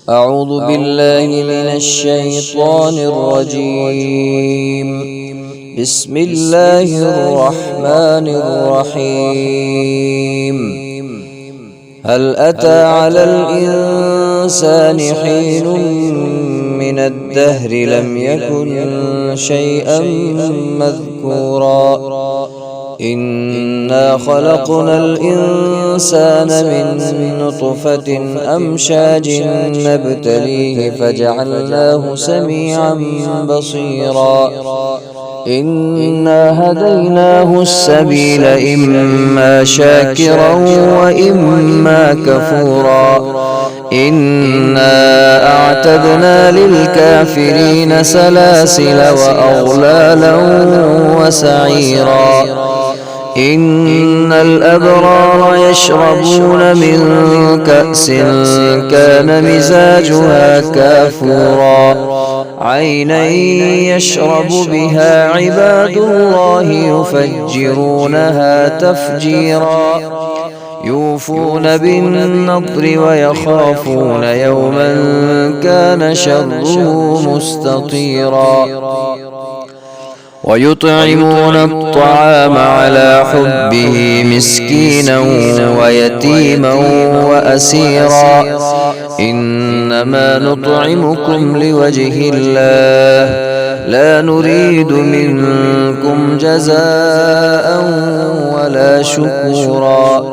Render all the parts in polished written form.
أعوذ بالله من الشيطان الرجيم. بسم الله الرحمن الرحيم. هل أتى على الإنسان حين من الدهر لم يكن شيئا مذكورا إنا خلقنا الإنسان من نطفة أمشاج نبتليه فجعلناه سميعا بصيرا إنا هديناه السبيل إما شاكرا وإما كفورا إنا أعتدنا للكافرين سلاسل وأغلالا وسعيرا إن الأبرار يشربون من كأس كان مزاجها كافورا عينا يشرب بها عباد الله يفجرونها تفجيرا يوفون بالنضر ويخافون يوما كان شره مستطيرا ويطعمون الطعام على حبه مسكينا ويتيما وأسيرا إنما نطعمكم لوجه الله لا نريد منكم جزاء ولا شكورا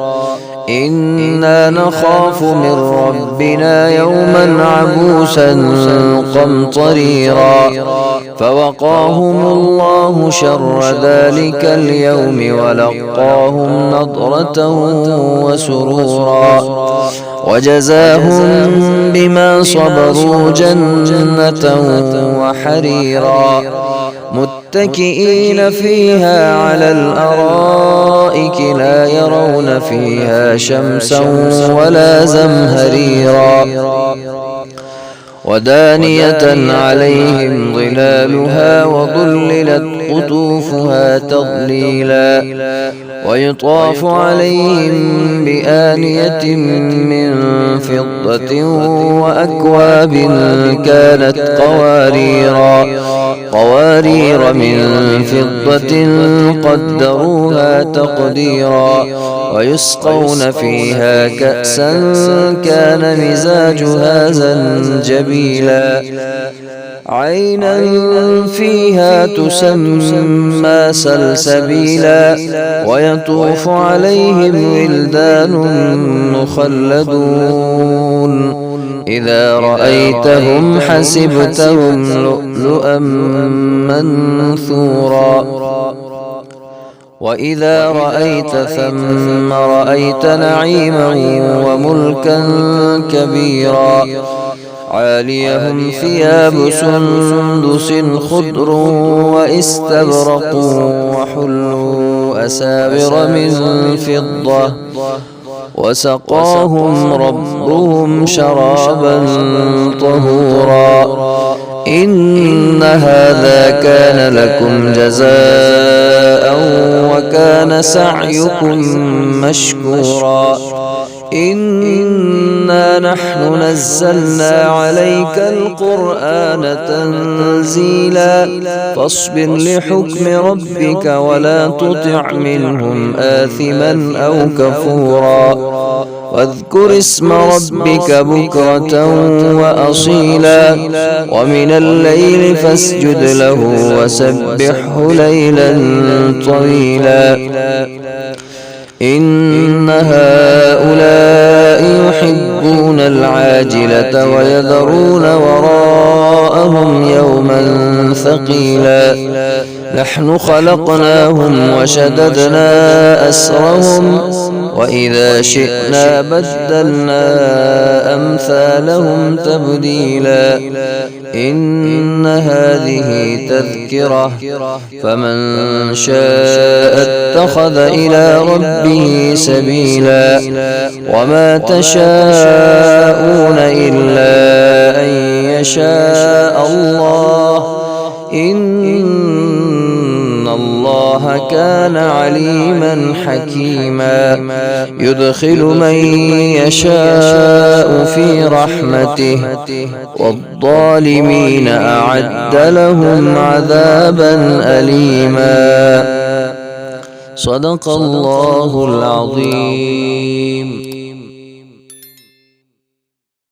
إنا نخاف من ربنا يوما عبوسا قمطريرا فوقاهم الله شر ذلك اليوم ولقاهم نضرة وسرورا وجزاهم بما صبروا جنة وحريرا متكئين فيها على الأرائك لا يرون فيها شمسا ولا زمهريرا ودانية عليهم ظلالها وظللت قطوفها تظليلا ويطاف عليهم بآنية من فضة وأكواب كانت قوارير من فضة قدروها تقديرا ويسقون فيها كأسا كان مزاجها زنجبيلا عينا فيها تسمى سلسبيلا ويطوف عليهم ولدان مخلدون إذا رأيتهم حسبتهم لؤلؤا منثورا وإذا رأيت ثم رأيت نعيما وملكا كبيرا عاليهم ثياب سندس خضر واستبرق وحلوا أساور من فضة وسقاهم ربهم شرابا طهورا إن هذا كان لكم جزاء وكان سعيكم مشكورا إنا نحن نزلنا عليك القرآن تنزيلا فاصبر لحكم ربك ولا تطع منهم آثما أو كفورا واذكر اسم ربك بكرة وأصيلا ومن الليل فاسجد له وسبحه ليلا طويلا إن هؤلاء يحبون العاجلة ويذرون وراءهم يوما ثقيلا نحن خلقناهم وشددنا أسرهم وإذا شئنا بدلنا أمثالهم تبديلا إن هذه تذكرة فمن شاء اتخذ إلى ربه سبيلا وما تشاءون إلا أن يشاء الله إن الله الله كان عليما حكيما يدخل من يشاء في رحمته والظالمين أعد لهم عذابا أليما. صدق الله العظيم.